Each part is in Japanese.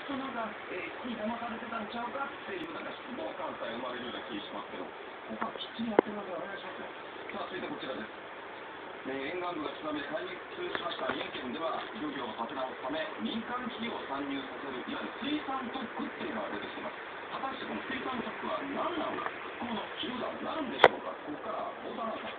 となんか、に騙されてたんちゃうかっていうなんか失望感さえ生まれるような気がしますけど、ここはきっちりやってるのでお願いしますよ。さあ続いてこちらです。沿岸部が津波で壊滅しました三重県では漁業を立て直すため民間企業を参入させるいわゆる水産特区っていうのが出てきています。果たしてこの水産特区は何なのか、このキーワードは何でしょうか。ここから大沢さん、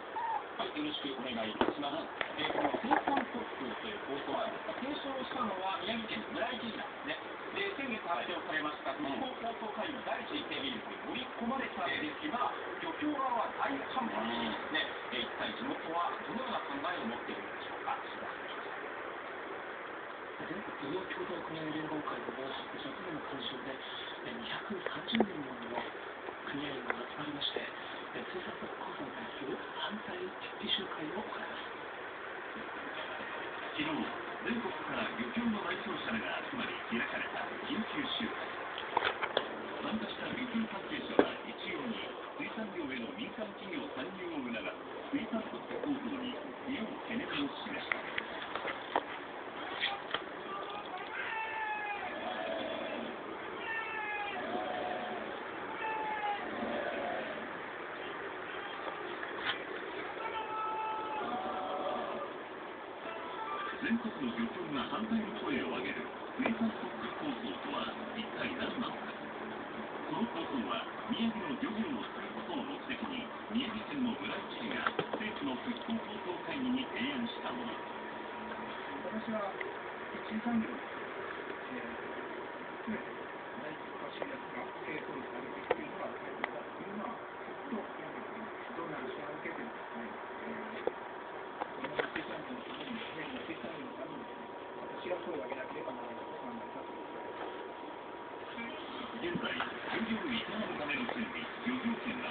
はい、よろしくお願いいたします。この水産特区という構想なんですが、提唱したのは宮城県村井知事なんですね。で、先月発表されました国交構想会議の第一次提言に盛り込まれたんですが、漁協側は大反発していますね。一体地元はどのような考えを持っているのでしょうか。全国漁業協同組合連合会の発表した都の会場で230人の組合員が集まりまして、水産特区構想に対する反対決起集会を行います。昨日、全国から漁協の代表者らが集まり開かれた緊急集会。参加した漁協関係者は一様に水産業への民間企業参入を促す水産特区構想に強い懸念を示した。全国の漁協が反対の声を上げる水産特区構想とは一体何なのか。この構想は宮城の漁業をすることを目的に宮城県の村井知事が政府の復興構想会議に提案したもの。私は水産業全て内閣支援が経営統一されていくというのが大切だというのはと宮崎にどんな話を受けてもですね、日本の水産業のために、宮城の水産業のためにですね、私が声を上げなければならないと考えたということです。現在、漁業を営むための権利、漁業権は